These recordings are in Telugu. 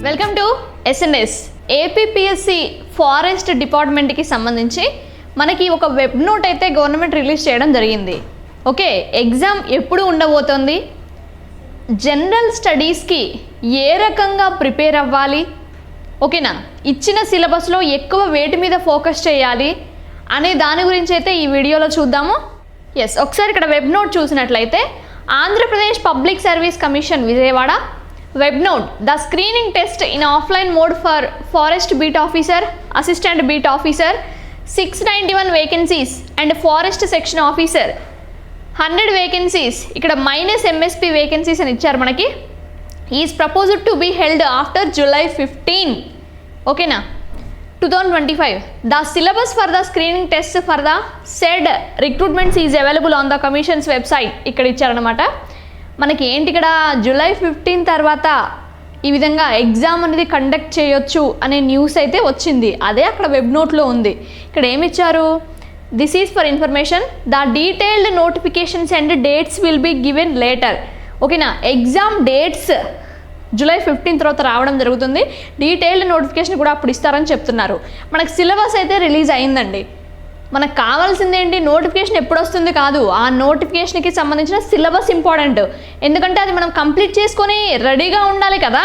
Welcome to SNS. APPSC forest డిపార్ట్మెంట్కి సంబంధించి మనకి ఒక వెబ్ నోట్ అయితే గవర్నమెంట్ రిలీజ్ చేయడం జరిగింది. ఓకే, ఎగ్జామ్ ఎప్పుడు ఉండబోతోంది, జనరల్ స్టడీస్కి ఏ రకంగా ప్రిపేర్ అవ్వాలి, ఓకేనా, ఇచ్చిన సిలబస్లో ఎక్కువ వేటి మీద ఫోకస్ చేయాలి అనే దాని గురించి అయితే ఈ వీడియోలో చూద్దాము. ఎస్, ఒకసారి ఇక్కడ వెబ్ నోట్ చూసినట్లయితే Andhra Pradesh public service commission Vijayawada web note, the screening test in offline mode for forest beat officer, assistant beat officer, 691 vacancies and forest section officer 100 vacancies, ఇక్కడ -MSP వేకెన్సీస్ అని ఇచ్చారు మనకి. Is proposed to be held after July 15, ఓకేనా, 2025. The syllabus for the screening test for the said recruitments is available on the commission's website. ఇక్కడ ఇచ్చారనమాట. మనకి ఏంటి, ఇక్కడ July 15 తర్వాత ఈ విధంగా ఎగ్జామ్ అనేది కండక్ట్ చేయొచ్చు అనే న్యూస్ అయితే వచ్చింది. అదే అక్కడ వెబ్ నోట్లో ఉంది. ఇక్కడ ఏమి ఇచ్చారు, this is for information, the detailed notifications and dates will be given later. ఓకేనా, ఎగ్జామ్ డేట్స్ July 15 తర్వాత రావడం జరుగుతుంది. డీటెయిల్డ్ నోటిఫికేషన్ కూడా అప్పుడు ఇస్తారని చెప్తున్నారు. మనకు సిలబస్ అయితే రిలీజ్ అయిందండి. మనకు కావాల్సింది ఏంటి, నోటిఫికేషన్ ఎప్పుడు వస్తుంది కాదు, ఆ నోటిఫికేషన్కి సంబంధించిన సిలబస్ ఇంపార్టెంట్. ఎందుకంటే అది మనం కంప్లీట్ చేసుకొని రెడీగా ఉండాలి కదా,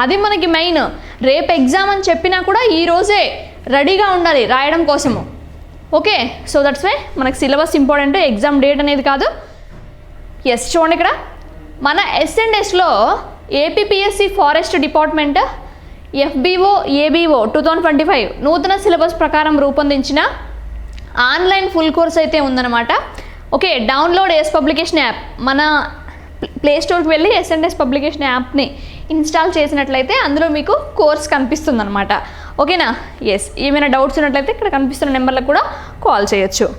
అది మనకి మెయిన్. రేపు ఎగ్జామ్ అని చెప్పినా కూడా ఈరోజే రెడీగా ఉండాలి రాయడం కోసము. ఓకే, సో దట్స్ వై మనకు సిలబస్ ఇంపార్టెంట్, ఎగ్జామ్ డేట్ అనేది కాదు. ఎస్, చూడండి ఇక్కడ మన ఎస్ఎన్ఎస్లో APPSC forest department FBO ABO 2025 నూతన సిలబస్ ప్రకారం రూపొందించిన ఆన్లైన్ ఫుల్ కోర్స్ అయితే ఉందన్నమాట. Okay, download S publication app, మన ప్లే స్టోర్కి వెళ్ళి ఎస్ఎన్ఎస్ పబ్లికేషన్ యాప్ని ఇన్స్టాల్ చేసినట్లయితే అందులో మీకు కోర్స్ కనిపిస్తుంది అనమాట. ఓకేనా. ఎస్, ఏమైనా డౌట్స్ ఉన్నట్లయితే ఇక్కడ కనిపిస్తున్న నెంబర్లకు కూడా కాల్ చేయొచ్చు.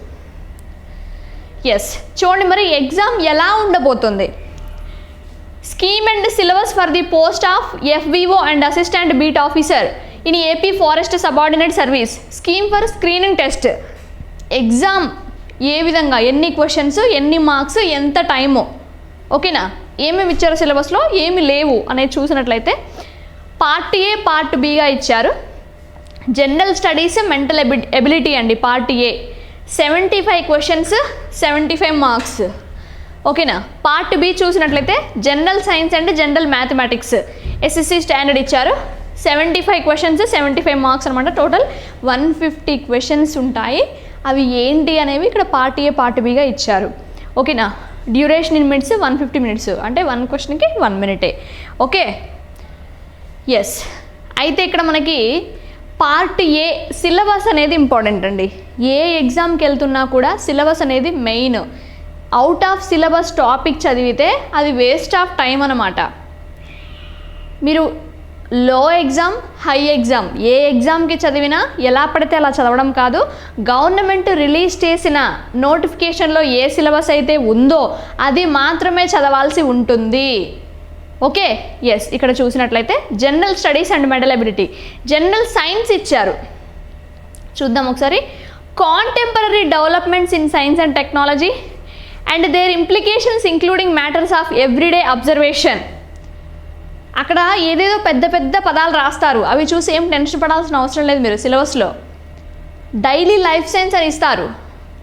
ఎస్, చూడండి మరి ఎగ్జామ్ ఎలా ఉండబోతుంది. Scheme and syllabus for the post of FBO and assistant beat officer in AP forest subordinate service, scheme for screening test. Exam ఏ విధంగా, ఎన్ని క్వశ్చన్స్, ఎన్ని మార్క్స్, ఎంత టైము, ఓకేనా, ఏమేమి ఇచ్చారు సిలబస్లో, ఏమి లేవు అనేది చూసినట్లయితే పార్ట్ ఏ పార్ట్ బిగా ఇచ్చారు. జనరల్ స్టడీస్ మెంటల్ ఎబిలిటీ అండి పార్ట్ ఏ, 75 క్వశ్చన్స్ 75 మార్క్స్. ఓకేనా. పార్ట్ బి చూసినట్లయితే general science and general mathematics SSC standard ఇచ్చారు. 75 క్వశ్చన్స్ 75 మార్క్స్ అనమాట. టోటల్ 150 క్వశ్చన్స్ ఉంటాయి. అవి ఏంటి అనేవి ఇక్కడ పార్ట్ ఏ పార్ట్ బిగా ఇచ్చారు. ఓకేనా. డ్యూరేషన్ ఇన్ మినిట్స్ 150 మినిట్స్, అంటే 1 క్వశ్చన్కి 1 మినిటే. ఓకే. ఎస్, అయితే ఇక్కడ మనకి పార్ట్ ఏ సిలబస్ అనేది ఇంపార్టెంట్ అండి. ఏ ఎగ్జామ్కి వెళ్తున్నా కూడా సిలబస్ అనేది main. Out of syllabus topic చదివితే అది వేస్ట్ ఆఫ్ టైం అన్నమాట. మీరు లో ఎగ్జామ్, హై ఎగ్జామ్, ఏ ఎగ్జామ్కి చదివినా ఎలా పడితే అలా చదవడం కాదు. గవర్నమెంట్ రిలీజ్ చేసిన నోటిఫికేషన్లో ఏ సిలబస్ అయితే ఉందో అది మాత్రమే చదవాల్సి ఉంటుంది. ఓకే. ఎస్, ఇక్కడ చూసినట్లయితే general studies and mental ability, general science ఇచ్చారు. చూద్దాం ఒకసారి. Contemporary developments in science and technology and their implications including matters of everyday observation. అక్కడ ఏదేదో పెద్ద పెద్ద పదాలు రాస్తారు, అవి చూసి ఏం టెన్షన్ పడాల్సిన అవసరం లేదు. మీరు సిలబస్లో డైలీ లైఫ్ సైన్స్ అని ఇస్తారు.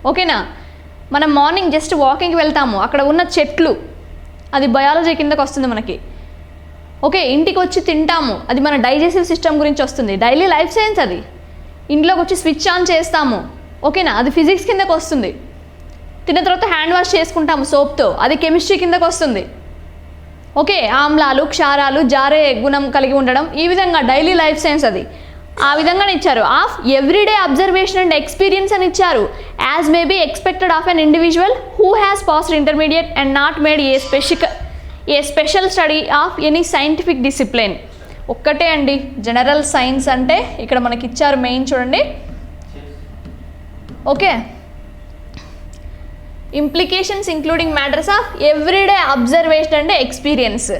ఓకేనా. మనం మార్నింగ్ జస్ట్ వాకింగ్కి వెళ్తాము, అక్కడ ఉన్న చెట్లు, అది బయాలజీ కిందకు వస్తుంది మనకి. ఓకే, ఇంటికి వచ్చి తింటాము, అది మన డైజెస్టివ్ సిస్టమ్ గురించి వస్తుంది, డైలీ లైఫ్ సైన్స్. అది ఇంట్లోకి వచ్చి స్విచ్ ఆన్ చేస్తాము, ఓకేనా, అది ఫిజిక్స్ కిందకు వస్తుంది. తిన్న తర్వాత హ్యాండ్ వాష్ చేసుకుంటాము సోప్తో, అది కెమిస్ట్రీ కిందకు వస్తుంది. ఓకే, ఆమ్లాలు, క్షారాలు, జారే గుణం కలిగి ఉండడం, ఈ విధంగా డైలీ లైఫ్ సైన్స్ అది ఆ విధంగానే ఇచ్చారు. Of everyday observation and experience అని ఇచ్చారు. As may be expected of an individual who has passed intermediate and not made a special study of any scientific discipline. ఒక్కటే అండి జనరల్ సైన్స్ అంటే ఇక్కడ మనకి ఇచ్చారు మెయిన్, చూడండి. Okay, implications including matters of everyday observation and experience,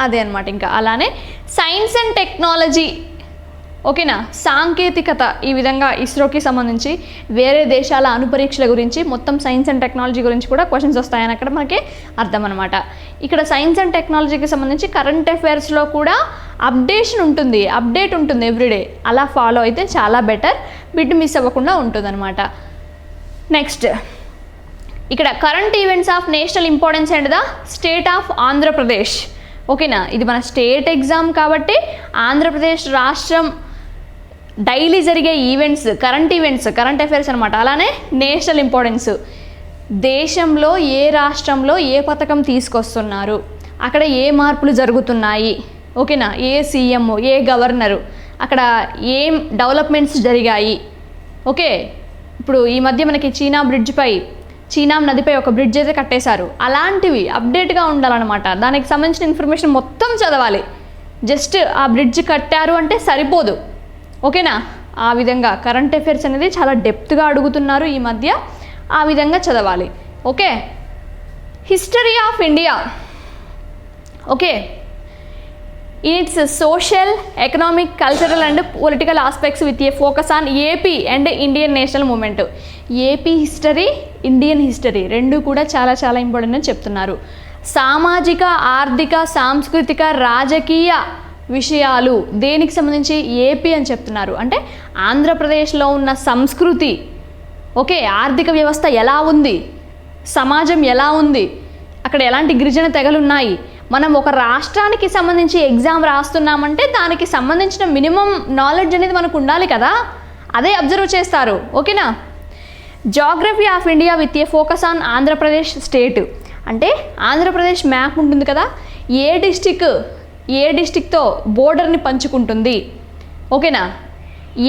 అదే అనమాట. ఇంకా అలానే సైన్స్ అండ్ టెక్నాలజీ ఓకేనా. సాంకేతికత ఈ విధంగా ఇస్రోకి సంబంధించి వేరే దేశాల అణుపరీక్షల గురించి మొత్తం సైన్స్ అండ్ టెక్నాలజీ గురించి కూడా క్వశ్చన్స్ వస్తాయని అక్కడ మనకి అర్థం అనమాట. ఇక్కడ సైన్స్ అండ్ టెక్నాలజీకి సంబంధించి కరెంట్ అఫైర్స్లో కూడా అప్డేట్ ఉంటుంది ఎవ్రీడే. అలా ఫాలో అయితే చాలా బెటర్, బిట్ మిస్ అవ్వకుండా ఉంటుందన్నమాట. నెక్స్ట్ ఇక్కడ current events of national importance and the state of Andhra Pradesh. ఓకేనా, ఇది మన స్టేట్ ఎగ్జామ్ కాబట్టి ఆంధ్రప్రదేశ్ రాష్ట్రం డైలీ జరిగే ఈవెంట్స్, కరెంట్ అఫైర్స్ అనమాట. అలానే నేషనల్ ఇంపార్టెన్స్, దేశంలో ఏ రాష్ట్రంలో ఏ పథకం తీసుకొస్తున్నారు, అక్కడ ఏ మార్పులు జరుగుతున్నాయి, ఓకేనా, ఏ సీఎం, ఏ గవర్నరు, అక్కడ ఏం డెవలప్మెంట్స్ జరిగాయి. ఓకే, ఇప్పుడు ఈ మధ్య మనకి చీనా నదిపై ఒక బ్రిడ్జ్ అయితే కట్టేశారు. అలాంటివి అప్డేట్గా ఉండాలన్నమాట. దానికి సంబంధించిన ఇన్ఫర్మేషన్ మొత్తం చదవాలి. జస్ట్ ఆ బ్రిడ్జ్ కట్టారు అంటే సరిపోదు, ఓకేనా. ఆ విధంగా కరెంట్ అఫైర్స్ అనేది చాలా డెప్త్గా అడుగుతున్నారు ఈ మధ్య, ఆ విధంగా చదవాలి. Okay, history of India. Okay, in its social, economic, cultural and political aspects with a focus on AP and Indian national movement. AP history, Indian history రెండు కూడా చాలా చాలా ఇంపార్టెంట్ అని చెప్తున్నారు. సామాజిక, ఆర్థిక, సాంస్కృతిక, రాజకీయ విషయాలు దేనికి సంబంధించి ఏపీ అని చెప్తున్నారు అంటే ఆంధ్రప్రదేశ్లో ఉన్న సంస్కృతి, ఓకే, ఆర్థిక వ్యవస్థ ఎలా ఉంది, సమాజం ఎలా ఉంది, అక్కడ ఎలాంటి గిరిజన తెగలు ఉన్నాయి. మనం ఒక రాష్ట్రానికి సంబంధించి ఎగ్జామ్ రాస్తున్నామంటే దానికి సంబంధించిన మినిమం నాలెడ్జ్ అనేది మనకు ఉండాలి కదా, అదే అబ్జర్వ్ చేస్తారు. ఓకేనా. Geography of India with a focus on Andhra Pradesh state అంటే ఆంధ్రప్రదేశ్ మ్యాప్ ఉంటుంది కదా, ఏ డిస్టిక్తో బోర్డర్ని పంచుకుంటుంది, ఓకేనా,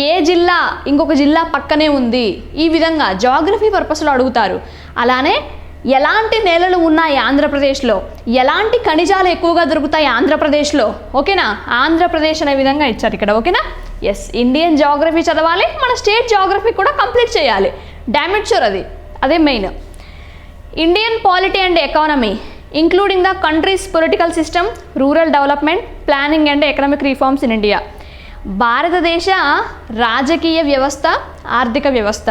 ఏ జిల్లా ఇంకొక జిల్లా పక్కనే ఉంది, ఈ విధంగా జాగ్రఫీ పర్పస్లో అడుగుతారు. అలానే ఎలాంటి నేలలు ఉన్నాయి ఆంధ్రప్రదేశ్లో, ఎలాంటి ఖనిజాలు ఎక్కువగా దొరుకుతాయి ఆంధ్రప్రదేశ్లో, ఓకేనా, ఆంధ్రప్రదేశ్ అనే విధంగా ఇచ్చారు ఇక్కడ. ఓకేనా. ఎస్, ఇండియన్ జాగ్రఫీ చదవాలి, మన స్టేట్ జాగ్రఫీ కూడా కంప్లీట్ చేయాలి. డామిట్ షూర్, అదే main. Indian polity and economy including the countries political system, rural development, planning and economic reforms in India. భారతదేశ రాజకీయ వ్యవస్థ, ఆర్థిక వ్యవస్థ.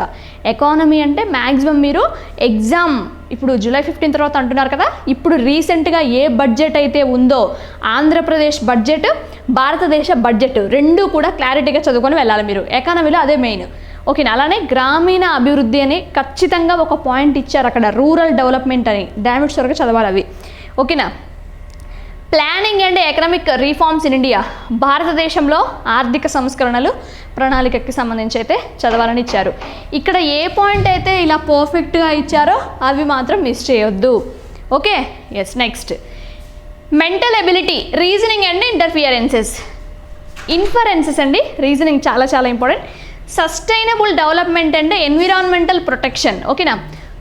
ఎకానమీ అంటే మ్యాక్సిమం మీరు ఎగ్జామ్ ఇప్పుడు జూలై 15 తర్వాత అంటున్నారు కదా, ఇప్పుడు రీసెంట్గా ఏ బడ్జెట్ అయితే ఉందో ఆంధ్రప్రదేశ్ బడ్జెట్, భారతదేశ బడ్జెట్ రెండు కూడా క్లారిటీగా చదువుకొని వెళ్ళాలి మీరు. ఎకానమీలో అదే మెయిన్. ఓకేనా. అలానే గ్రామీణ అభివృద్ధి అని ఖచ్చితంగా ఒక పాయింట్ ఇచ్చారు అక్కడ, రూరల్ డెవలప్మెంట్ అని. డామిట్ షూర్గా చదవాలి అవి. ఓకేనా. Planning and economic reforms in India, భారతదేశంలో ఆర్థిక సంస్కరణలు, ప్రణాళికకి సంబంధించి అయితే చదవాలని ఇచ్చారు. ఇక్కడ ఏ పాయింట్ అయితే ఇలా పర్ఫెక్ట్గా ఇచ్చారో అవి మాత్రం మిస్ చేయొద్దు. Okay. Yes. Next mental ability, reasoning and inferences అండి. రీజనింగ్ చాలా చాలా important. Sustainable development and environmental protection, ఓకేనా.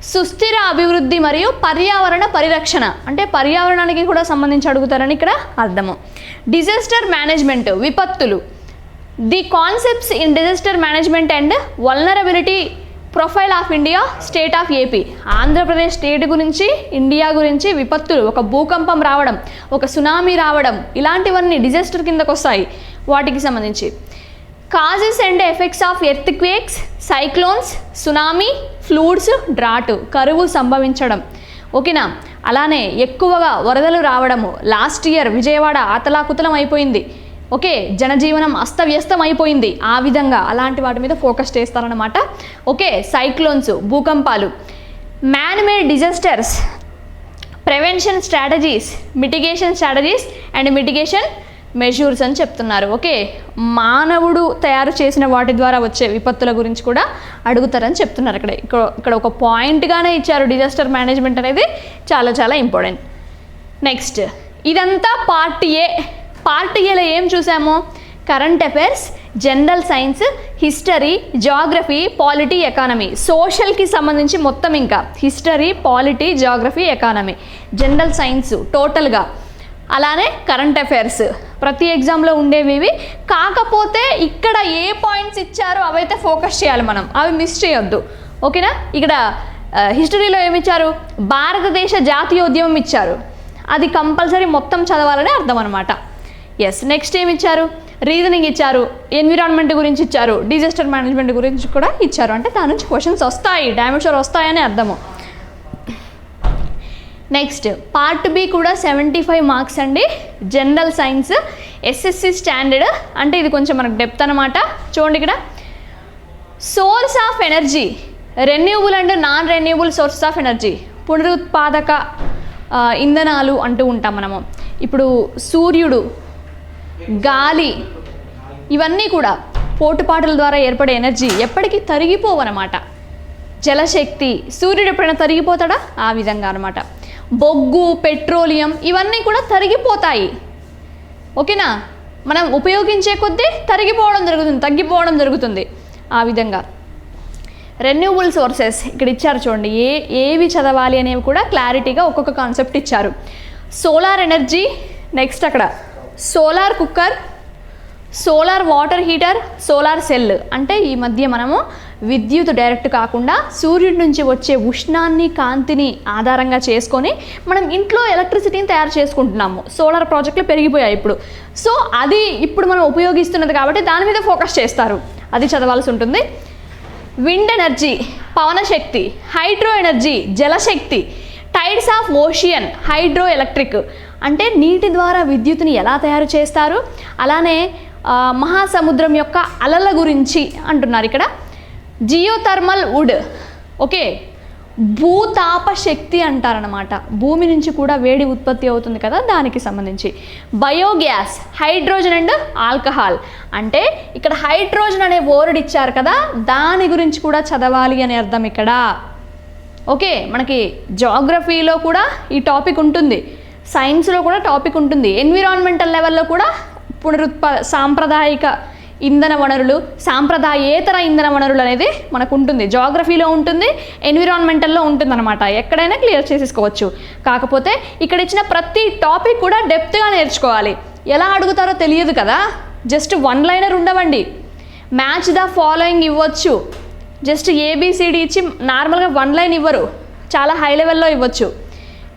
సుస్థిర అభివృద్ధి మరియు పర్యావరణ పరిరక్షణ అంటే పర్యావరణానికి కూడా సంబంధించి అడుగుతారని ఇక్కడ అర్థము. డిజాస్టర్ మేనేజ్మెంట్, విపత్తులు. The concepts in disaster management and vulnerability profile of India, state of AP. Andhra Pradesh state గురించి, ఇండియా గురించి విపత్తులు, ఒక భూకంపం రావడం, ఒక సునామీ రావడం, ఇలాంటివన్నీ డిజాస్టర్ కిందకు వస్తాయి. వాటికి సంబంధించి causes and effects of earthquakes, cyclones, tsunami, fluids, drought, కరువు సంభవించడం, ఓకేనా. అలానే ఎక్కువగా వరదలు రావడము. లాస్ట్ ఇయర్ విజయవాడ అతలాకుతలం అయిపోయింది, ఓకే, జనజీవనం అస్తవ్యస్తం అయిపోయింది. ఆ విధంగా అలాంటి వాటి మీద ఫోకస్ చేస్తారన్నమాట. ఓకే. సైక్లోన్స్, భూకంపాలు. Man made disasters, prevention strategies, mitigation strategies and mitigation measures అని చెప్తున్నారు. ఓకే. మానవుడు తయారు చేసిన వాటి ద్వారా వచ్చే విపత్తుల గురించి కూడా అడుగుతారని చెప్తున్నారు. ఇక్కడ ఒక పాయింట్గానే ఇచ్చారు. డిజాస్టర్ మేనేజ్మెంట్ అనేది చాలా చాలా ఇంపార్టెంట్. నెక్స్ట్ ఇదంతా పార్ట్ ఏ. పార్ట్ ఏలో ఏం చూసాము? Current affairs, general science, history, geography, polity, economy. సోషల్కి సంబంధించి మొత్తం ఇంకా history, polity, geography, economy, general science టోటల్గా. అలానే కరెంట్ అఫైర్స్ ప్రతి ఎగ్జామ్లో ఉండేవి. కాకపోతే ఇక్కడ ఏ పాయింట్స్ ఇచ్చారో అవైతే ఫోకస్ చేయాలి మనం, అవి మిస్ చేయొద్దు. ఓకేనా. ఇక్కడ హిస్టరీలో ఏమిచ్చారు? భారతదేశ జాతీయోద్యమం ఇచ్చారు, అది కంపల్సరీ మొత్తం చదవాలని అర్థం అనమాట. ఎస్. నెక్స్ట్ ఏమిచ్చారు? రీజనింగ్ ఇచ్చారు, ఎన్విరాన్మెంట్ గురించి ఇచ్చారు, డిజాస్టర్ మేనేజ్మెంట్ గురించి కూడా ఇచ్చారు. అంటే దాని నుంచి క్వశ్చన్స్ వస్తాయి, డామ్ షూర్ వస్తాయని అర్థము. నెక్స్ట్ పార్ట్ బి కూడా 75 మార్క్స్ అండి. జనరల్ సైన్స్ ఎస్ఎస్సి స్టాండర్డ్, అంటే ఇది కొంచెం మనకు డెప్త్ అనమాట. చూడండి ఇక్కడ source of energy, renewable and non renewable source of energy, పునరుత్పాదక ఇంధనాలు అంటూ ఉంటాం మనము. ఇప్పుడు సూర్యుడు, గాలి, ఇవన్నీ కూడా పోటుపాటుల ద్వారా ఏర్పడే ఎనర్జీ ఎప్పటికీ తరిగిపోవన్నమాట. జలశక్తి, సూర్యుడు ఎప్పుడైనా తరిగిపోతాడా? ఆ విధంగా అనమాట. బొగ్గు, పెట్రోలియం ఇవన్నీ కూడా తరిగిపోతాయి. ఓకేనా? మనం ఉపయోగించే కొద్దీ తరిగిపోవడం జరుగుతుంది, తగ్గిపోవడం జరుగుతుంది. ఆ విధంగా రెన్యూబుల్ సోర్సెస్ ఇక్కడ ఇచ్చారు చూడండి, ఏవి చదవాలి అనేవి కూడా క్లారిటీగా ఒక్కొక్క కాన్సెప్ట్ ఇచ్చారు. సోలార్ ఎనర్జీ, నెక్స్ట్ అక్కడ solar cooker, solar water heater, solar cell. అంటే ఈ మధ్య మనము విద్యుత్ డైరెక్ట్ కాకుండా సూర్యుడి నుంచి వచ్చే ఉష్ణాన్ని, కాంతిని ఆధారంగా చేసుకొని మనం ఇంట్లో ఎలక్ట్రిసిటీని తయారు చేసుకుంటున్నాము. సోలార్ ప్రాజెక్టులు పెరిగిపోయాయి ఇప్పుడు. సో అది ఇప్పుడు మనం ఉపయోగిస్తున్నది కాబట్టి దాని మీద ఫోకస్ చేస్తారు, అది చదవాల్సి ఉంటుంది. విండ్ ఎనర్జీ, పవన శక్తి, హైడ్రో ఎనర్జీ, జలశక్తి, tides of ocean, hydro electric. అంటే నీటి ద్వారా విద్యుత్తుని ఎలా తయారు చేస్తారు, అలానే మహాసముద్రం యొక్క అలల గురించి అంటున్నారు ఇక్కడ. జియోథర్మల్ వుడ్, ఓకే, భూతాప శక్తి అంటారనమాట. భూమి నుంచి కూడా వేడి ఉత్పత్తి అవుతుంది కదా, దానికి సంబంధించి. Biogas, hydrogen and alcohol. అంటే ఇక్కడ హైడ్రోజన్ అనే వర్డ్ ఇచ్చారు కదా, దాని గురించి కూడా చదవాలి అని అర్థం ఇక్కడ. ఓకే, మనకి జాగ్రఫీలో కూడా ఈ టాపిక్ ఉంటుంది, సైన్స్లో కూడా టాపిక్ ఉంటుంది, ఎన్విరాన్మెంటల్ లెవెల్లో కూడా సాంప్రదాయిక ఇంధన వనరులు, సాంప్రదాయేతర ఇంధన వనరులు అనేది మనకు ఉంటుంది. జాగ్రఫీలో ఉంటుంది, ఎన్విరాన్మెంటల్లో ఉంటుంది అనమాట. ఎక్కడైనా క్లియర్ చేసేసుకోవచ్చు. కాకపోతే ఇక్కడ ఇచ్చిన ప్రతి టాపిక్ కూడా డెప్త్గా నేర్చుకోవాలి. ఎలా అడుగుతారో తెలియదు కదా, జస్ట్ వన్ లైనర్ ఉండవండి. మ్యాచ్ ద ఫాలోయింగ్ ఇవ్వచ్చు, జస్ట్ ఏబిసిడి ఇచ్చి నార్మల్గా వన్ లైన్ ఇవ్వరు, చాలా హై లెవెల్లో ఇవ్వచ్చు.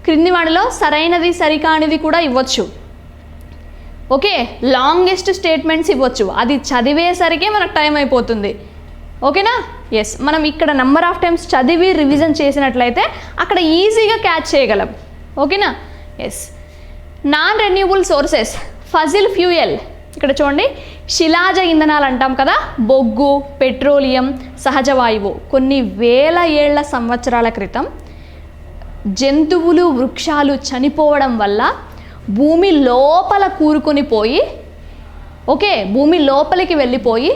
క్రింది వాడిలో సరైనది సరికానిది కూడా ఇవ్వచ్చు. ఓకే, లాంగెస్ట్ స్టేట్మెంట్స్ ఇవ్వచ్చు, అది చదివేసరికి మనకు టైం అయిపోతుంది. ఓకేనా? ఎస్, మనం ఇక్కడ నెంబర్ ఆఫ్ టైమ్స్ చదివి రివిజన్ చేసినట్లయితే అక్కడ ఈజీగా క్యాచ్ చేయగలం. ఓకేనా? Yes. Non renewable sources, fossil fuel. ఇక్కడ చూడండి, శిలాజ ఇంధనాలు అంటాం కదా, బొగ్గు, పెట్రోలియం, సహజ వాయువు. కొన్ని వేల ఏళ్ల సంవత్సరాల క్రితం జంతువులు, వృక్షాలు చనిపోవడం వల్ల భూమి లోపల కూరుకొని పోయి, ఓకే, భూమి లోపలికి వెళ్ళిపోయి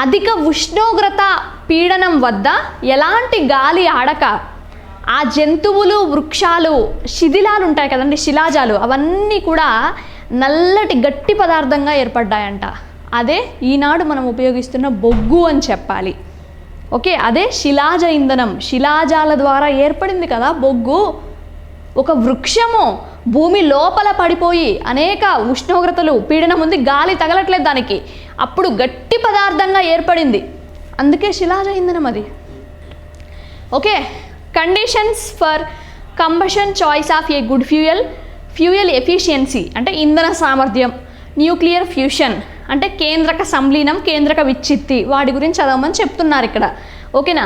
అధిక ఉష్ణోగ్రత పీడనం వద్ద ఎలాంటి గాలి ఆడక ఆ జంతువులు, వృక్షాలు, శిథిలాలు ఉంటాయి కదండి, శిలాజాలు, అవన్నీ కూడా నల్లటి గట్టి పదార్థంగా ఏర్పడ్డాయంట. అదే ఈనాడు మనం ఉపయోగిస్తున్న బొగ్గు అని చెప్పాలి. ఓకే, అదే శిలాజ ఇంధనం, శిలాజాల ద్వారా ఏర్పడింది కదా బొగ్గు. ఒక వృక్షము భూమి లోపల పడిపోయి అనేక ఉష్ణోగ్రతలు, పీడనం ఉంది, గాలి తగలట్లేదు దానికి, అప్పుడు గట్టి పదార్థంగా ఏర్పడింది, అందుకే శిలాజ ఇంధనం అది. Okay, conditions for combustion choice of a good fuel, fuel efficiency అంటే ఇంధన సామర్థ్యం, న్యూక్లియర్ ఫ్యూషన్ అంటే కేంద్రక సంలీనం, కేంద్రక విచ్చిత్తి, వాటి గురించి చదవమని చెప్తున్నారు ఇక్కడ. ఓకేనా?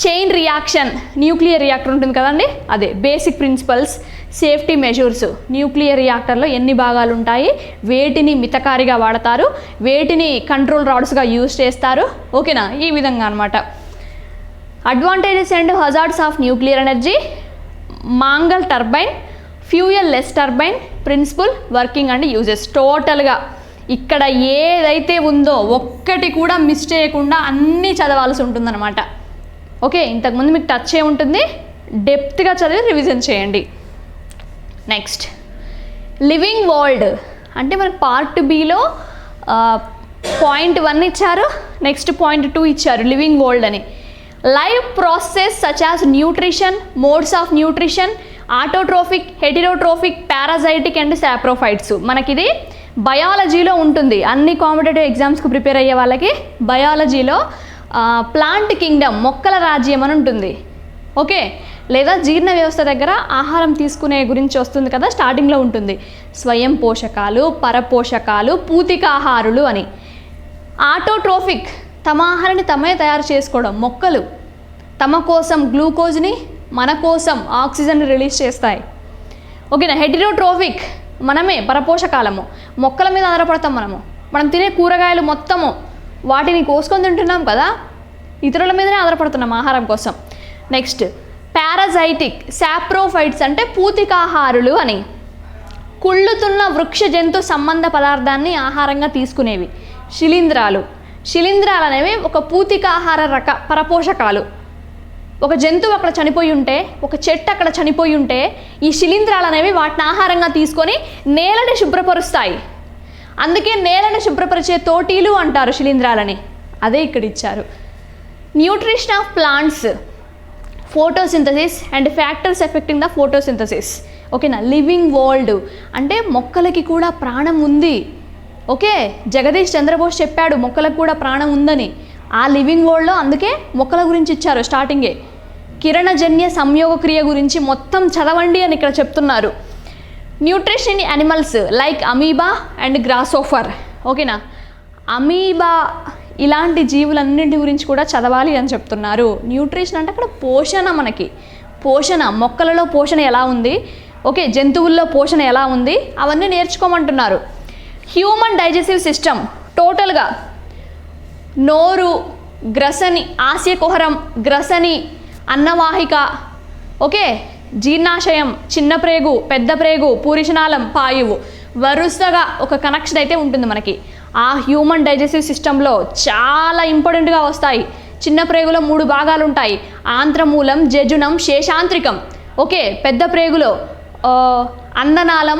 చైన్ రియాక్షన్, న్యూక్లియర్ రియాక్టర్ ఉంటుంది కదండి, అదే. Basic principles, safety measures, nuclear రియాక్టర్లో ఎన్ని భాగాలు ఉంటాయి, వేటిని మితకారిగా వాడతారు, వేటిని కంట్రోల్ రాడ్స్గా యూజ్ చేస్తారు. ఓకేనా? ఈ విధంగా అనమాట. Advantages and hazards of nuclear energy, Mangal turbine, fuel less turbine, principle, working and uses. టోటల్గా ఇక్కడ ఏదైతే ఉందో ఒక్కటి కూడా మిస్ చేయకుండా అన్నీ చదవాల్సి ఉంటుందన్నమాట. ఓకే, ఇంతకుముందు మీకు టచ్ అయి ఉంటుంది, డెప్త్గా చదివి రివిజన్ చేయండి. నెక్స్ట్ లివింగ్ వరల్డ్ అంటే మనకు పార్ట్ బిలో పాయింట్ 1 ఇచ్చారు, నెక్స్ట్ పాయింట్ 2 ఇచ్చారు, లివింగ్ వరల్డ్ అని. Live process such as nutrition, modes of nutrition, autotrophic, heterotrophic, parasitic and saprophytes. మనకిది బయాలజీలో ఉంటుంది. అన్ని కాంపిటేటివ్ ఎగ్జామ్స్కి ప్రిపేర్ అయ్యే వాళ్ళకి బయాలజీలో ప్లాంట్ కింగ్డమ్, మొక్కల రాజ్యం అని ఉంటుంది. ఓకే, లేదా జీర్ణ వ్యవస్థ దగ్గర ఆహారం తీసుకునే గురించి వస్తుంది కదా, స్టార్టింగ్లో ఉంటుంది. స్వయం పోషకాలు, పరపోషకాలు, పూతికాహారులు అని. ఆటోట్రోఫిక్, తమ ఆహారాన్ని తమే తయారు చేసుకోవడం. మొక్కలు తమ కోసం గ్లూకోజ్ని, మన కోసం ఆక్సిజన్ని రిలీజ్ చేస్తాయి. ఓకేనా. హెటిరోట్రోఫిక్, మనమే పరపోషకాలము, మొక్కల మీద ఆధారపడతాం. మనం తినే కూరగాయలు మొత్తము వాటిని కోసుకొని తింటున్నాం కదా, ఇతరుల మీదనే ఆధారపడుతున్నాం ఆహారం కోసం. నెక్స్ట్ పారాజైటిక్, సాప్రోఫైట్స్ అంటే పూతికాహారులు అని. కుళ్ళుతున్న వృక్ష జంతు సంబంధ పదార్థాన్ని ఆహారంగా తీసుకునేవి. శిలీంధ్రాలు అనేవి ఒక పూతికాహార పరపోషకాలు. ఒక జంతువు అక్కడ చనిపోయి ఉంటే, ఒక చెట్టు అక్కడ చనిపోయి ఉంటే, ఈ శిలీంధ్రాలు అనేవి వాటిని ఆహారంగా తీసుకొని నేలని శుభ్రపరుస్తాయి. అందుకే నేలను శుభ్రపరిచే తోటీలు అంటారు శిలీంధ్రాలని. అదే ఇక్కడ ఇచ్చారు. Nutrition of plants, photosynthesis and factors affecting the photosynthesis. ఓకేనా. లివింగ్ వరల్డ్ అంటే మొక్కలకి కూడా ప్రాణం ఉంది. ఓకే, జగదీష్ చంద్రబోస్ చెప్పాడు మొక్కలకు కూడా ప్రాణం ఉందని. ఆ లివింగ్ వరల్డ్లో అందుకే మొక్కల గురించి ఇచ్చారు స్టార్టింగే. కిరణజన్య సంయోగ క్రియ గురించి మొత్తం చదవండి అని ఇక్కడ చెప్తున్నారు. Nutrition in animals like amoeba and grasshopper. ఓకేనా. అమీబా ఇలాంటి జీవులన్నింటి గురించి కూడా చదవాలి అని చెప్తున్నారు. న్యూట్రిషన్ అంటే అక్కడ పోషణ, మనకి పోషణ, మొక్కలలో పోషణ ఎలా ఉంది, ఓకే, జంతువుల్లో పోషణ ఎలా ఉంది, అవన్నీ నేర్చుకోమంటున్నారు. హ్యూమన్ డైజెస్టివ్ సిస్టమ్ టోటల్గా నోరు, గ్రసని, ఆస్యకుహరం, గ్రసని, అన్నవాహిక, ఓకే, జీర్ణాశయం, చిన్న ప్రేగు, పెద్ద ప్రేగు, పూరిషనాళం, పాయువు, వరుసగా ఒక కనెక్షన్ అయితే ఉంటుంది మనకి. ఆ హ్యూమన్ డైజెస్టివ్ సిస్టంలో చాలా ఇంపార్టెంట్గా వస్తాయి. చిన్న ప్రేగులో 3 భాగాలు ఉంటాయి. ఆంత్రమూలం, జజునం, శేషాంత్రికం. ఓకే, పెద్ద ప్రేగులో అన్ననాళం,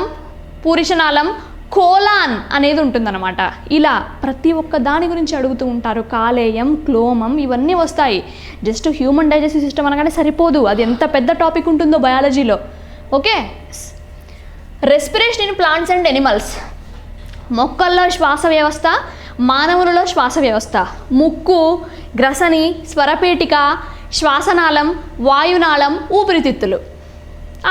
పూరిషనాళం, కోలాన్ అనేది ఉంటుందన్నమాట. ఇలా ప్రతి ఒక్క దాని గురించి అడుగుతూ ఉంటారు. కాలేయం, క్లోమం ఇవన్నీ వస్తాయి. జస్ట్ హ్యూమన్ డైజెస్టివ్ సిస్టమ్ అనగానే సరిపోదు, అది ఎంత పెద్ద టాపిక్ ఉంటుందో బయాలజీలో. Okay. Respiration in plants and animals. మొక్కల్లో శ్వాస వ్యవస్థ, మానవులలో శ్వాస వ్యవస్థ. ముక్కు, గ్రసని, స్వరపేటిక, శ్వాసనాళం, వాయునాళం, ఊపిరితిత్తులు.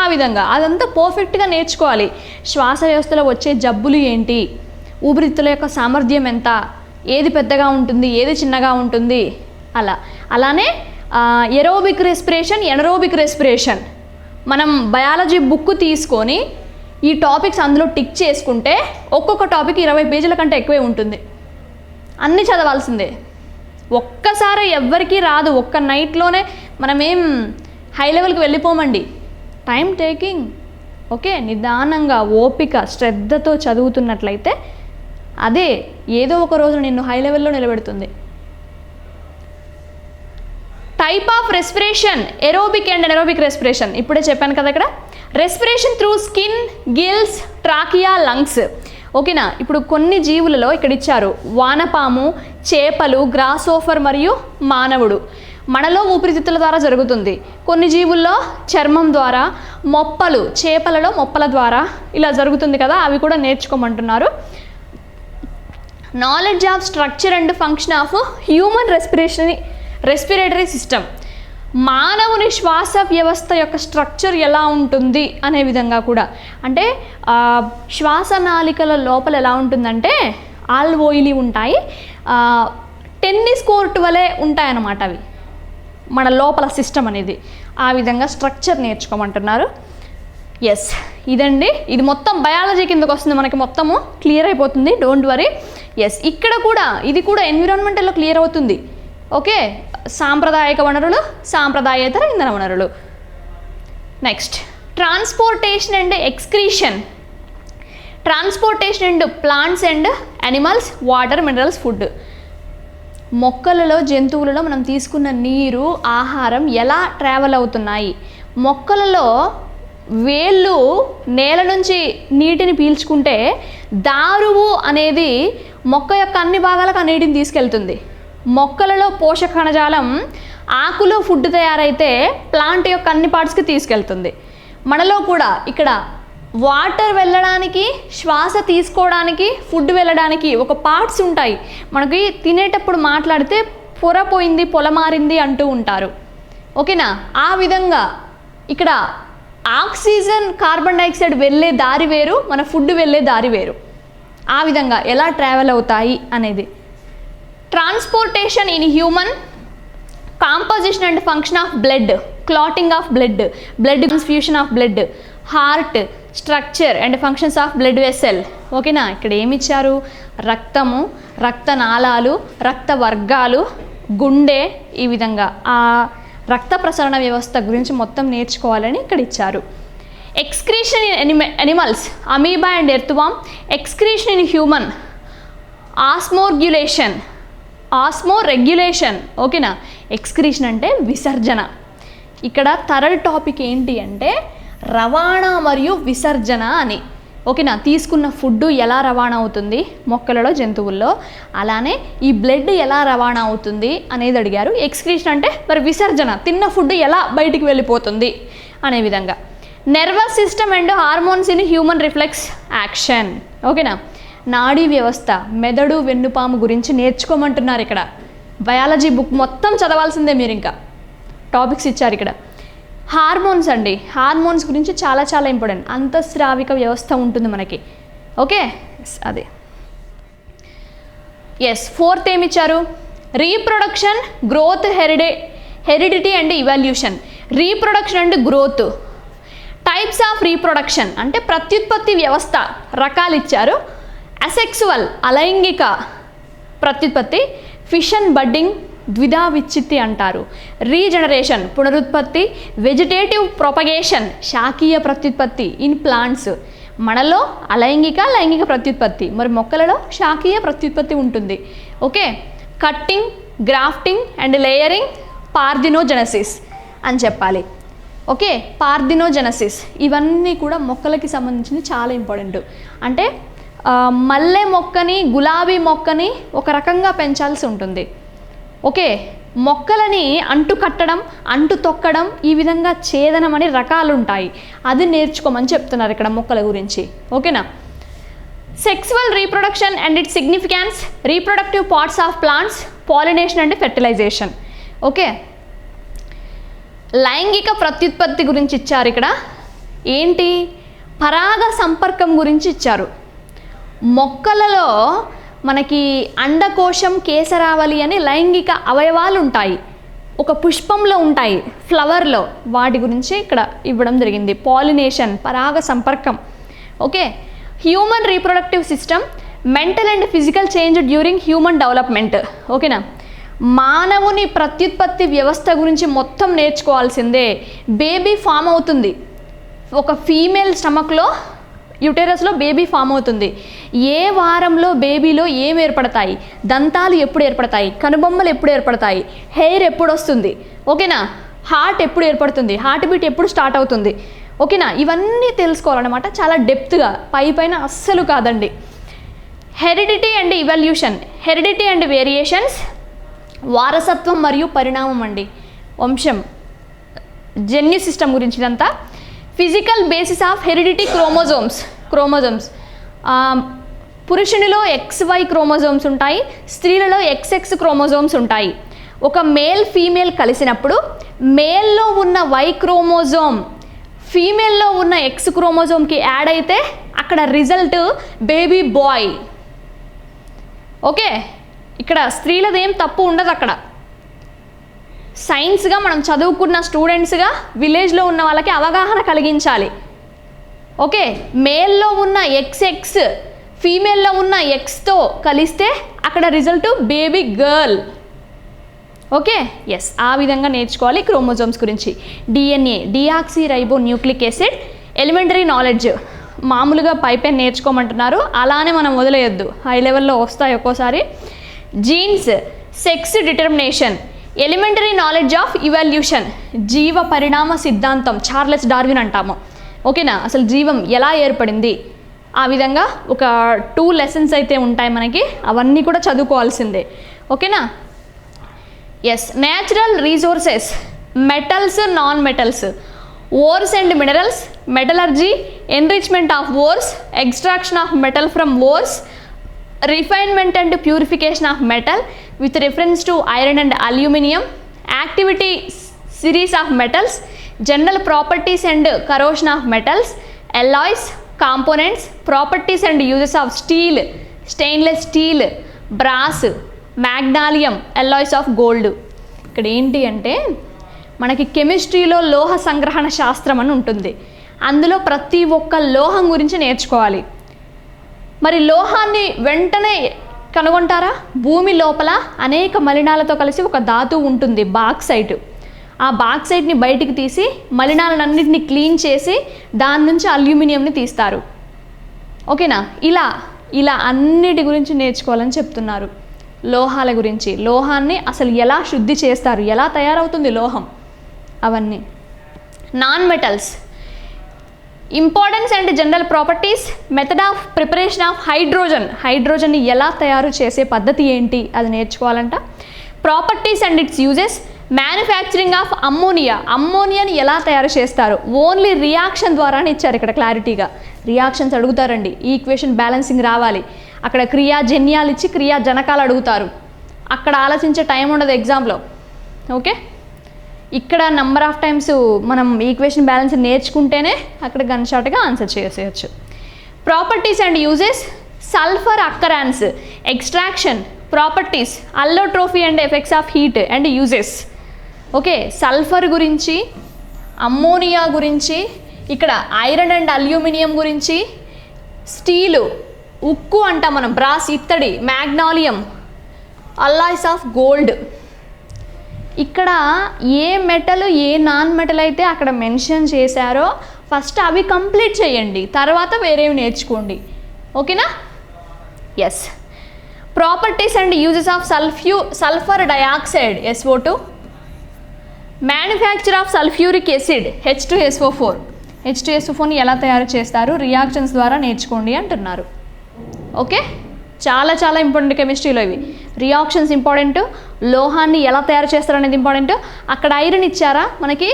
ఆ విధంగా అదంతా పర్ఫెక్ట్గా నేర్చుకోవాలి. శ్వాస వ్యవస్థలో వచ్చే జబ్బులు ఏంటి, ఊపిరితిత్తుల యొక్క సామర్థ్యం ఎంత, ఏది పెద్దగా ఉంటుంది, ఏది చిన్నగా ఉంటుంది, అలానే ఎరోబిక్ రెస్పిరేషన్, ఎనరోబిక్ రెస్పిరేషన్. మనం బయాలజీ బుక్ తీసుకొని ఈ టాపిక్స్ అందులో టిక్ చేసుకుంటే ఒక్కొక్క టాపిక్ 20 పేజీల కంటే ఎక్కువే ఉంటుంది. అన్నీ చదవాల్సిందే. ఒక్కసారి ఎవ్వరికీ రాదు. ఒక్క నైట్లోనే మనమేం హై లెవెల్కి వెళ్ళిపోమండి. Time taking. ఓకే, నిదానంగా, ఓపిక, శ్రద్ధతో చదువుతున్నట్లయితే అదే ఏదో ఒక రోజు నిన్ను హై లెవెల్లో నిలబెడుతుంది. Type of respiration, aerobic and anaerobic respiration. ఇప్పుడే చెప్పాను కదా ఇక్కడ. Respiration through skin, gills, trachea, lungs. ఓకేనా. ఇప్పుడు కొన్ని జీవులలో ఇక్కడ ఇచ్చారు. వానపాము, చేపలు, గ్రాసోఫర్ మరియు మానవుడు. మనలో ఊపిరితిత్తుల ద్వారా జరుగుతుంది. కొన్ని జీవుల్లో చర్మం ద్వారా, మొప్పలు, చేపలలో మొప్పల ద్వారా ఇలా జరుగుతుంది కదా, అవి కూడా నేర్చుకోమంటున్నారు. Knowledge of structure and function of human respiratory system. మానవుని శ్వాస వ్యవస్థ యొక్క స్ట్రక్చర్ ఎలా ఉంటుంది అనే విధంగా కూడా. అంటే శ్వాసనాళికల లోపల ఎలా ఉంటుందంటే ఆల్వోయిలీ ఉంటాయి, టెన్నిస్ కోర్టు వలె ఉంటాయన్నమాట అవి మన లోపల సిస్టమ్ అనేది. ఆ విధంగా స్ట్రక్చర్ నేర్చుకోమంటున్నారు. ఎస్, ఇదండి. ఇది మొత్తం బయాలజీ కిందకు వస్తుంది, మనకి మొత్తము క్లియర్ అయిపోతుంది, డోంట్ వరీ. ఎస్, ఇక్కడ కూడా ఇది కూడా ఎన్విరాన్మెంటల్లో క్లియర్ అవుతుంది. ఓకే, సాంప్రదాయక వనరులు, సాంప్రదాయేతర ఇంధన వనరులు. Next transportation and excretion. Transportation and plants and animals, water, minerals, food. మొక్కలలో, జంతువులలో మనం తీసుకున్న నీరు, ఆహారం ఎలా ట్రావెల్ అవుతున్నాయి. మొక్కలలో వేళ్ళు నేల నుంచి నీటిని పీల్చుకుంటే దారువు అనేది మొక్క యొక్క అన్ని భాగాలకు ఆ నీటిని తీసుకెళ్తుంది. మొక్కలలో పోషక కణజాలం ఆకులో ఫుడ్ తయారైతే ప్లాంట్ యొక్క అన్ని పార్ట్స్కి తీసుకెళ్తుంది. మనలో కూడా ఇక్కడ వాటర్ వెళ్ళడానికి, శ్వాస తీసుకోవడానికి, ఫుడ్ వెళ్ళడానికి ఒక పార్ట్స్ ఉంటాయి. మనకి తినేటప్పుడు మాట్లాడితే పొర పోయింది, పొల మారింది అంటూ ఉంటారు. ఓకేనా. ఆ విధంగా ఇక్కడ ఆక్సిజన్ కార్బన్ డైఆక్సైడ్ వెళ్ళే దారి వేరు, మన ఫుడ్ వెళ్ళే దారి వేరు. ఆ విధంగా ఎలా ట్రావెల్ అవుతాయి అనేది. Transportation in human, composition and function of blood, clotting of blood, blood transfusion of blood, heart structure and functions of blood vessel. ఓకేనా, ఇక్కడ ఏమి ఇచ్చారు? రక్తము, రక్తనాళాలు, రక్త వర్గాలు, గుండె, ఈ విధంగా ఆ రక్త ప్రసరణ వ్యవస్థ గురించి మొత్తం నేర్చుకోవాలని ఇక్కడ ఇచ్చారు. Excretion in animals, amoeba and earthworm. Excretion in human, osmoregulation, osmoregulation. ఓకేనా, ఎక్స్క్రీషన్ అంటే విసర్జన. ఇక్కడ థర్డ్ టాపిక్ ఏంటి అంటే రవాణా మరియు విసర్జన అని. ఓకేనా, తీసుకున్న ఫుడ్ ఎలా రవాణా అవుతుంది మొక్కలలో, జంతువుల్లో, అలానే ఈ బ్లడ్ ఎలా రవాణా అవుతుంది అనేది అడిగారు. ఎక్స్క్రీషన్ అంటే మరి విసర్జన, తిన్న ఫుడ్ ఎలా బయటికి వెళ్ళిపోతుంది అనే విధంగా. Nervous system and hormones in human reflex action. ఓకేనా, నాడీ వ్యవస్థ, మెదడు, వెన్నుపాము గురించి నేర్చుకోమంటున్నారు. ఇక్కడ బయాలజీ బుక్ మొత్తం చదవాల్సిందే మీరు, ఇంకా టాపిక్స్ ఇచ్చారు ఇక్కడ. హార్మోన్స్ అండి, హార్మోన్స్ గురించి చాలా చాలా ఇంపార్టెంట్. అంతఃస్రావిక వ్యవస్థ ఉంటుంది మనకి. ఓకే, అదే. ఎస్, ఫోర్త్ ఏమి ఇచ్చారు? Reproduction, growth, heredity and evaluation. Reproduction and growth. Types of reproduction అంటే ప్రత్యుత్పత్తి వ్యవస్థ రకాలు ఇచ్చారు. అసెక్సువల్, అలైంగిక ప్రత్యుత్పత్తి. ఫిషన్, బడ్డింగ్, ద్విధా విచ్ఛిత్తి అంటారు. రీజనరేషన్, పునరుత్పత్తి. వెజిటేటివ్ ప్రొపగేషన్, శాఖీయ ప్రత్యుత్పత్తి ఇన్ ప్లాంట్స్. మనలో అలైంగిక, లైంగిక ప్రత్యుత్పత్తి, మరి మొక్కలలో శాఖీయ ప్రత్యుత్పత్తి ఉంటుంది. Okay, cutting, grafting and layering, parthenogenesis అని చెప్పాలి. ఓకే, పార్థినోజెనసిస్ ఇవన్నీ కూడా మొక్కలకి సంబంధించింది, చాలా ఇంపార్టెంట్. అంటే మల్లె మొక్కని, గులాబీ మొక్కని ఒక రకంగా పెంచాల్సి ఉంటుంది. ఓకే, మొక్కలని అంటు కట్టడం, అంటు తొక్కడం, ఈ విధంగా ఛేదనం అని రకాలు ఉంటాయి. అది నేర్చుకోమని చెప్తున్నారు ఇక్కడ మొక్కల గురించి. ఓకేనా. Sexual reproduction and its significance, reproductive parts of plants, pollination and fertilisation. Okay, లైంగిక ప్రత్యుత్పత్తి గురించి ఇచ్చారు. ఇక్కడ ఏంటి? పరాగ సంపర్కం గురించి ఇచ్చారు. మొక్కలలో మనకి అండకోశం, కేసరావళి అని లైంగిక అవయవాలు ఉంటాయి, ఒక పుష్పంలో ఉంటాయి, ఫ్లవర్లో, వాటి గురించి ఇక్కడ ఇవ్వడం జరిగింది. పాలినేషన్, పరాగ సంపర్కం. Okay, human reproductive system, mental and physical change during human development. ఓకేనా, మానవుని ప్రత్యుత్పత్తి వ్యవస్థ గురించి మొత్తం నేర్చుకోవాల్సిందే. బేబీ ఫామ్ అవుతుంది, ఒక ఫీమేల్ స్టమక్లో, యుటెరస్లో బేబీ ఫామ్ అవుతుంది. ఏ వారంలో బేబీలో ఏం ఏర్పడతాయి, దంతాలు ఎప్పుడు ఏర్పడతాయి, కనుబొమ్మలు ఎప్పుడు ఏర్పడతాయి, హెయిర్ ఎప్పుడు వస్తుంది, ఓకేనా, హార్ట్ ఎప్పుడు ఏర్పడుతుంది, హార్ట్ బీట్ ఎప్పుడు స్టార్ట్ అవుతుంది. ఓకేనా, ఇవన్నీ తెలుసుకోవాలన్నమాట, చాలా డెప్త్గా, పైన అస్సలు కాదండి. Heredity and evolution, heredity and variations, వారసత్వం మరియు పరిణామం అండి, వంశం, జన్యు సిస్టమ్ గురించి ఇదంతా. Physical basis of heredity, chromosomes. పురుషునిలో XY క్రోమోజోమ్స్ ఉంటాయి, స్త్రీలలో XX క్రోమోజోమ్స్ ఉంటాయి. ఒక మేల్ ఫీమేల్ కలిసినప్పుడు మేల్లో ఉన్న Y క్రోమోజోమ్ ఫీమేల్లో ఉన్న X క్రోమోజోమ్కి యాడ్ అయితే అక్కడ రిజల్ట్ బేబీ బాయ్. ఓకే, ఇక్కడ స్త్రీలదేం తప్పు ఉండదు. అక్కడ సైన్స్గా మనం చదువుకున్న స్టూడెంట్స్గా విలేజ్లో ఉన్న వాళ్ళకి అవగాహన కలిగించాలి. ఓకే, మేల్లో ఉన్న XX ఫీమేల్లో ఉన్న Xతో కలిస్తే అక్కడ result baby girl. Okay, yes, ఆ విధంగా నేర్చుకోవాలి క్రోమోజోమ్స్ గురించి. DNA, deoxyribonucleic acid, elementary knowledge మామూలుగా పైపైన నేర్చుకోమంటున్నారు, అలానే మనం వదిలేయొద్దు, హై లెవెల్లో వస్తాయి ఒక్కోసారి. Jeans, sex determination, elementary knowledge of evaluation, జీవ పరిణామ సిద్ధాంతం, చార్లెస్ డార్విన్ అంటాము. ఓకేనా, అసలు జీవం ఎలా ఏర్పడింది, ఆ విధంగా ఒక 2 లెసన్స్ అయితే ఉంటాయి మనకి, అవన్నీ కూడా చదువుకోవాల్సిందే. ఓకేనా. Yes, natural resources, metals, non metals, ores and minerals, metallurgy, enrichment of ores, extraction of metal from ores, refinement and purification of metal with reference to iron and aluminium, activity series of metals, general properties and corrosion of metals, alloys, components, properties and uses of steel, stainless steel, brass, magnesium, alloys of gold. ఇక్కడ ఏంటి అంటే మనకి కెమిస్ట్రీలో లోహ సంగ్రహణ శాస్త్రం అని ఉంటుంది. అందులో ప్రతి ఒక్క లోహం గురించి నేర్చుకోవాలి. మరి లోహాన్ని వెంటనే కనుగొంటారా? భూమి లోపల అనేక మలినాలతో కలిసి ఒక ధాతువు ఉంటుంది, బాక్సైట్. ఆ బాక్సైట్ని బయటికి తీసి మలినాలన్నింటినీ క్లీన్ చేసి దాని నుంచి అల్యూమినియంని తీస్తారు. ఓకేనా? ఇలా అన్నిటి గురించి నేర్చుకోవాలని చెప్తున్నారు. లోహాల గురించి, లోహాన్ని అసలు ఎలా శుద్ధి చేస్తారు, ఎలా తయారవుతుంది లోహం, అవన్నీ. Non metals, importance and general properties, method of preparation of హైడ్రోజన్ని ఎలా తయారు చేసే పద్ధతి ఏంటి అది నేర్చుకోవాలంట. Properties and its uses, manufacturing of అమ్మోనియాని ఎలా తయారు చేస్తారు, ఓన్లీ రియాక్షన్ ద్వారానే ఇచ్చారు ఇక్కడ క్లారిటీగా. రియాక్షన్స్ అడుగుతారండి, ఈక్వేషన్ బ్యాలెన్సింగ్ రావాలి. అక్కడ క్రియాజన్యాలు ఇచ్చి క్రియాజనకాలు అడుగుతారు. అక్కడ ఆలోచించే టైం ఉండదు ఎగ్జామ్లో. ఓకే, ఇక్కడ నెంబర్ ఆఫ్ టైమ్స్ మనం ఈక్వేషన్ బ్యాలెన్స్ నేర్చుకుంటేనే అక్కడ గన్ షాట్గా ఆన్సర్ చేసేయచ్చు. Properties and uses, sulphur occurrence, extraction, properties, allotropy and effects of heat and uses. Okay, sulphur గురించి, అమ్మోనియా గురించి, ఇక్కడ ఐరన్ అండ్ అల్యూమినియం గురించి, స్టీలు, ఉక్కు అంటాం మనం, బ్రాస్, ఇత్తడి, మ్యాగ్నీషియం, అల్లాయ్స్ ఆఫ్ గోల్డ్. ఇక్కడ ఏ మెటల్ ఏ నాన్ మెటల్ అయితే అక్కడ మెన్షన్ చేశారో ఫస్ట్ అవి కంప్లీట్ చేయండి, తర్వాత వేరేవి నేర్చుకోండి. ఓకేనా? Yes. Properties and uses of sulphur dioxide SO2, manufacture of sulphuric acid H2SO4. H2SO4ని ఎలా తయారు చేస్తారు, రియాక్షన్స్ ద్వారా నేర్చుకోండి అంటున్నారు. ఓకే, చాలా చాలా ఇంపార్టెంట్ కెమిస్ట్రీలో ఇవి. రియాక్షన్స్ ఇంపార్టెంట్, లోహాన్ని ఎలా తయారు చేస్తారు అనేది ఇంపార్టెంట్. అక్కడ ఐరన్ ఇచ్చారా మనకి,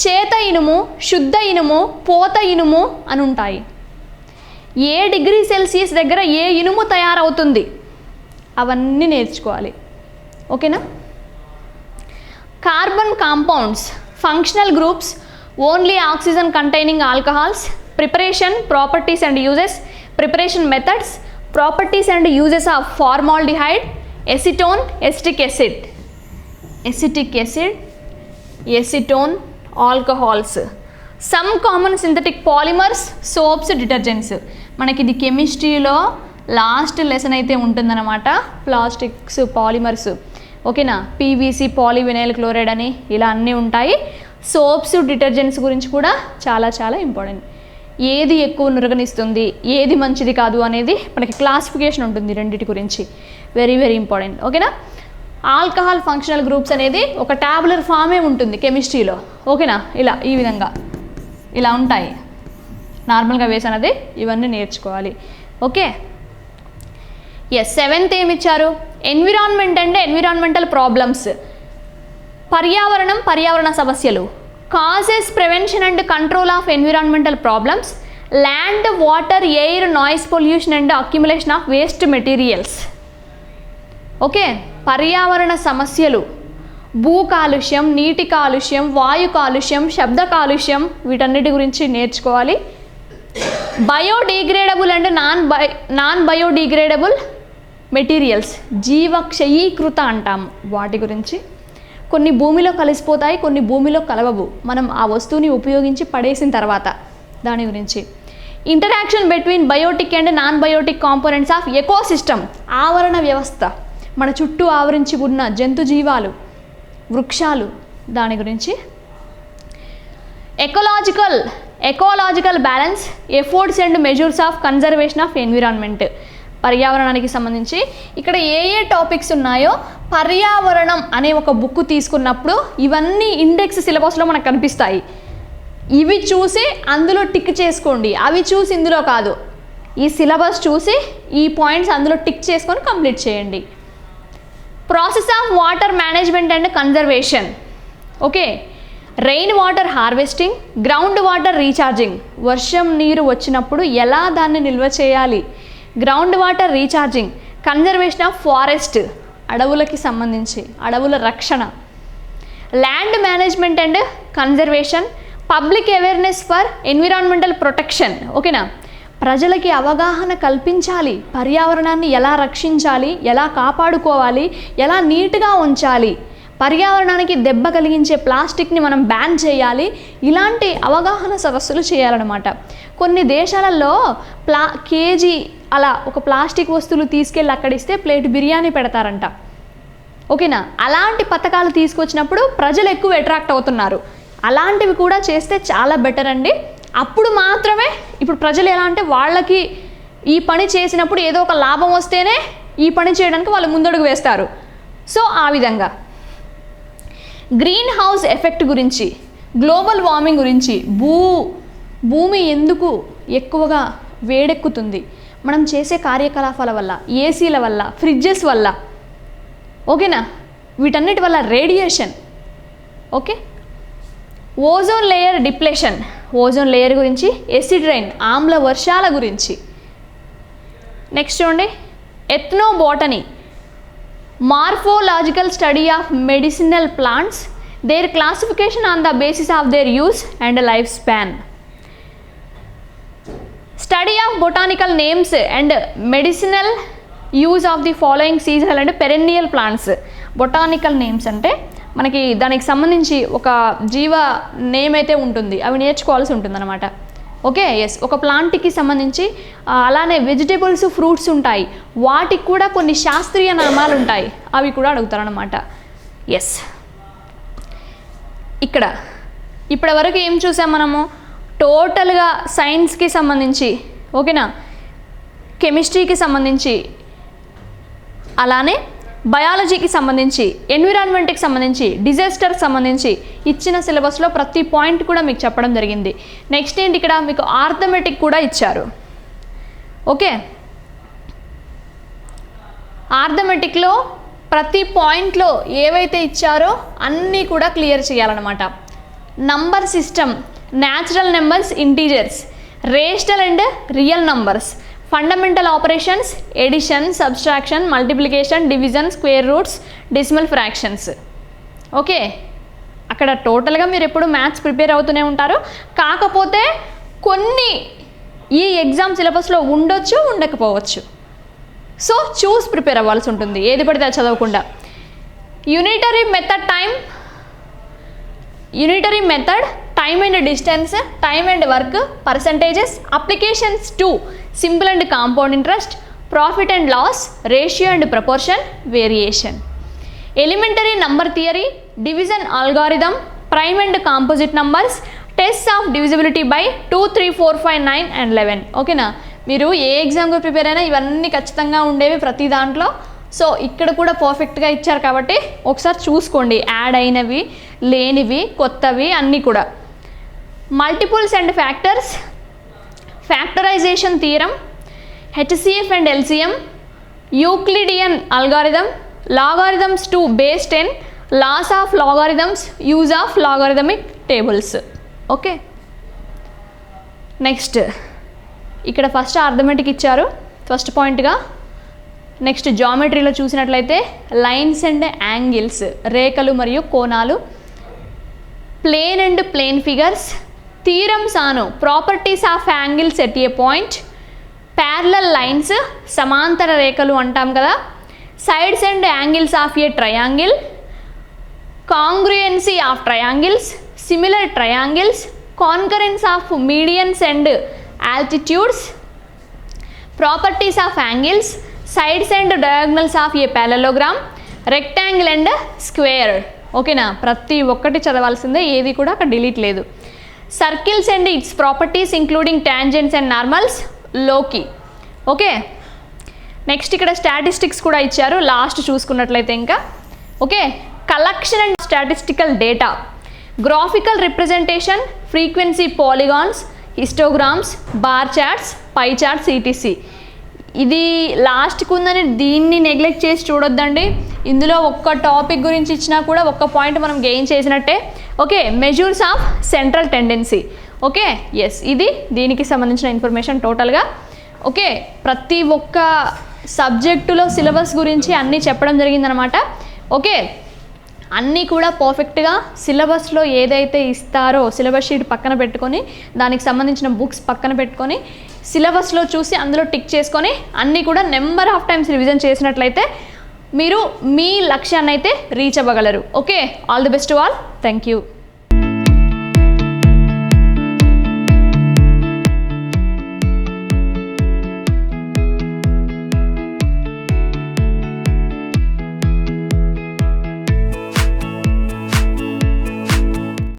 చేత ఇనుము, శుద్ధ ఇనుము, పోత ఇనుము అని ఉంటాయి. ఏ డిగ్రీ సెల్సియస్ దగ్గర ఏ ఇనుము తయారవుతుంది అవన్నీ నేర్చుకోవాలి. ఓకేనా? Carbon compounds, functional groups, only oxygen containing alcohols, preparation, properties and uses, preparation methods, properties and uses of formaldehyde, acetone, acetic acid, acetone, alcohols, some common synthetic polymers, soaps, detergents. మనకి ఇది కెమిస్ట్రీలో లాస్ట్ లెసన్ అయితే ఉంటుందన్నమాట, ప్లాస్టిక్స్, పాలిమర్స్. ఓకేనా? PVC, పాలివినైల్ క్లోరైడ్ అని ఇలా అన్నీ ఉంటాయి. సోప్స్, డిటర్జెంట్స్ గురించి కూడా చాలా చాలా ఇంపార్టెంట్. ఏది ఎక్కువ నురగనిస్తుంది, ఏది మంచిది కాదు అనేది మనకి క్లాసిఫికేషన్ ఉంటుంది రెండింటి గురించి, వెరీ వెరీ ఇంపార్టెంట్. ఓకేనా? ఆల్కహాల్ ఫంక్షనల్ గ్రూప్స్ అనేది ఒక టాబులర్ ఫామే ఉంటుంది కెమిస్ట్రీలో. ఓకేనా? ఈ విధంగా ఇలా ఉంటాయి, నార్మల్గా వేసినది. ఇవన్నీ నేర్చుకోవాలి. Okay, yes. 7th ఏమి ఇచ్చారు? ఎన్విరాన్మెంట్ అండ్ ఎన్విరాన్మెంటల్ ప్రాబ్లమ్స్, పర్యావరణ సమస్యలు, causes, prevention and control of environmental problems, land, water, air, noise pollution and accumulation of waste materials. Okay, పర్యావరణ సమస్యలు, భూ కాలుష్యం, నీటి కాలుష్యం, వాయు కాలుష్యం, శబ్ద కాలుష్యం, వీటన్నిటి గురించి నేర్చుకోవాలి. Biodegradable and non biodegradable materials, జీవక్షయీకృత అంటాము వాటి గురించి. కొన్ని భూమిలో కలిసిపోతాయి, కొన్ని భూమిలో కలవవు, మనం ఆ వస్తువుని ఉపయోగించి పడేసిన తర్వాత. దాని గురించి. Interaction between biotic and non biotic components of ecosystem, ఆవరణ వ్యవస్థ, మన చుట్టూ ఆవరించి ఉన్న జంతు జీవాలు, వృక్షాలు, దాని గురించి. Ecological balance, efforts and measures of conservation of environment, పర్యావరణానికి సంబంధించి. ఇక్కడ ఏ టాపిక్స్ ఉన్నాయో పర్యావరణం అనే ఒక బుక్ తీసుకున్నప్పుడు ఇవన్నీ ఇండెక్స్ సిలబస్లో మనకు కనిపిస్తాయి. ఇవి చూసి అందులో టిక్ చేసుకోండి, అవి చూసి ఇందులో కాదు. ఈ సిలబస్ చూసి ఈ పాయింట్స్ అందులో టిక్ చేసుకొని కంప్లీట్ చేయండి. Process of water management and conservation. Okay, rain water harvesting, ground water recharging, వర్షం నీరు వచ్చినప్పుడు ఎలా దాన్ని నిల్వ చేయాలి, ground water recharging, conservation of forest, అడవులకి సంబంధించి అడవుల రక్షణ, land management and conservation, public awareness for environmental protection. ఓకేనా, ప్రజలకి అవగాహన కల్పించాలి, పర్యావరణాన్ని ఎలా రక్షించాలి, ఎలా కాపాడుకోవాలి, ఎలా నీట్గా ఉంచాలి, పర్యావరణానికి దెబ్బ కలిగించే ప్లాస్టిక్ని మనం బ్యాన్ చేయాలి. ఇలాంటి అవగాహన సదస్సులు చేయాలన్నమాట. కొన్ని దేశాలలో కేజీ అలా ఒక ప్లాస్టిక్ వస్తువులు తీసుకెళ్ళి అక్కడిస్తే ప్లేట్ బిర్యానీ పెడతారంట. ఓకేనా, అలాంటి పథకాలు తీసుకొచ్చినప్పుడు ప్రజలు ఎక్కువ అట్రాక్ట్ అవుతున్నారు. అలాంటివి కూడా చేస్తే చాలా బెటర్ అండి. అప్పుడు మాత్రమే, ఇప్పుడు ప్రజలు ఎలా అంటే వాళ్ళకి ఈ పని చేసినప్పుడు ఏదో ఒక లాభం వస్తేనే ఈ పని చేయడానికి వాళ్ళు ముందడుగు వేస్తారు. సో ఆ విధంగా గ్రీన్ హౌస్ ఎఫెక్ట్ గురించి, గ్లోబల్ వార్మింగ్ గురించి, భూమి ఎందుకు ఎక్కువగా వేడెక్కుతుంది, మనం చేసే కార్యకలాపాల వల్ల, ఏసీల వల్ల, ఫ్రిడ్జెస్ వల్ల, ఓకేనా, వీటన్నిటి వల్ల radiation. Okay, ozone layer depletion, ozone layer గురించి, ఎసిడ్ రైన్, ఆమ్ల వర్షాల గురించి. నెక్స్ట్ చూడండి, ethnobotany, morphological study of medicinal plants, their classification on the basis of their use and life span. Study of botanical names and medicinal use of the following seasonal and perennial plants. Botanical names అంటే మనకి దానికి సంబంధించి ఒక జీవ నేమ్ అయితే ఉంటుంది, అవి నేర్చుకోవాల్సి ఉంటుందన్నమాట. ఓకే, ఎస్, ఒక ప్లాంట్కి సంబంధించి అలానే వెజిటేబుల్స్, ఫ్రూట్స్ ఉంటాయి, వాటికి కూడా కొన్ని శాస్త్రీయ నామాలు ఉంటాయి, అవి కూడా అడుగుతారనమాట. ఎస్, ఇక్కడ ఇప్పటి వరకు ఏం చూసాం మనము, టోటల్గా సైన్స్కి సంబంధించి, ఓకేనా, కెమిస్ట్రీకి సంబంధించి, అలానే బయాలజీకి సంబంధించి, ఎన్విరాన్మెంట్కి సంబంధించి, డిజాస్టర్కి సంబంధించి ఇచ్చిన సిలబస్లో ప్రతి పాయింట్ కూడా మీకు చెప్పడం జరిగింది. నెక్స్ట్ ఏంటి, ఇక్కడ మీకు ఆర్థమెటిక్ కూడా ఇచ్చారు. ఓకే, ఆర్థమెటిక్లో ప్రతి పాయింట్లో ఏవైతే ఇచ్చారో అన్నీ కూడా క్లియర్ చేయాలన్నమాట. Number system, natural numbers, integers, rational and real numbers, fundamental operations, addition, subtraction, multiplication, division, square roots, decimal fractions. Okay, అక్కడ టోటల్గా మీరు ఎప్పుడు మ్యాథ్స్ ప్రిపేర్ అవుతూనే ఉంటారు. కాకపోతే కొన్ని ఈ ఎగ్జామ్ సిలబస్లో ఉండొచ్చు, ఉండకపోవచ్చు. సో చూస్ ప్రిపేర్ అవ్వాల్సి ఉంటుంది, ఏది పడితే అది చదవకుండా. Unitary method, time and distance, time and work, percentages, applications to simple and compound interest, profit and loss, ratio and proportion, variation. Elementary number theory, division algorithm, prime and composite numbers, test of divisibility by 2, 3, 4, 5, 9 and 11. ఓకేనా, మీరు ఏ ఎగ్జామ్కి ప్రిపేర్ అయినా ఇవన్నీ ఖచ్చితంగా ఉండేవి ప్రతి దాంట్లో. సో ఇక్కడ కూడా పర్ఫెక్ట్గా ఇచ్చారు కాబట్టి ఒకసారి చూసుకోండి, యాడ్ అయినవి, లేనివి, కొత్తవి అన్నీ కూడా. Multiples and factors, factorization theorem, HCF and LCM, Euclidean algorithm, logarithms to base 10, laws of logarithms, use of logarithmic tables. Okay, next ఇక్కడ ఫస్ట్ అర్థమెటిక్ ఇచ్చారు ఫస్ట్ పాయింట్గా. నెక్స్ట్ జామెట్రీలో చూసినట్లయితే లైన్స్ అండ్ యాంగిల్స్, రేఖలు మరియు కోణాలు, plane and plane figures, theorems on properties of angles at a point, parallel lines, సమాంతర రేఖలు అంటాం కదా, sides and angles of a triangle, congruency of triangles, similar triangles, concurrence of medians and altitudes, properties of angles, sides and diagonals of a parallelogram, rectangle and square. ఓకేనా, ప్రతి ఒక్కటి చదవాల్సిందే, ఏది కూడా అక్కడ డిలీట్ లేదు. Circles and its properties including tangents and normals, లోకి. ఓకే, నెక్స్ట్ ఇక్కడ స్టాటిస్టిక్స్ కూడా ఇచ్చారు లాస్ట్ చూసుకున్నట్లయితే ఇంకా. Okay, collection and statistical data, graphical representation, frequency polygons, histograms, bar charts, pie charts, ETC. ఇది లాస్ట్కి ఉందని దీన్ని నెగ్లెక్ట్ చేసి చూడొద్దండి. ఇందులో ఒక్క టాపిక్ గురించి ఇచ్చినా కూడా ఒక్క పాయింట్ మనం గెయిన్ చేసినట్టే. Okay, measures of central tendency. Okay, yes, ఇది దీనికి సంబంధించిన ఇన్ఫర్మేషన్ టోటల్గా. ఓకే, ప్రతి ఒక్క సబ్జెక్టులో సిలబస్ గురించి అన్నీ చెప్పడం జరిగిందనమాట. ఓకే, అన్నీ కూడా పర్ఫెక్ట్గా సిలబస్లో ఏదైతే ఇస్తారో సిలబస్ షీట్ పక్కన పెట్టుకొని దానికి సంబంధించిన బుక్స్ పక్కన పెట్టుకొని సిలబస్లో చూసి అందులో టిక్ చేసుకొని అన్నీ కూడా నెంబర్ ఆఫ్ టైమ్స్ రివిజన్ చేసినట్లయితే మీరు మీ లక్ష్యాన్ని అయితే రీచ్ అవ్వగలరు. Okay, all the best to all. Thank you.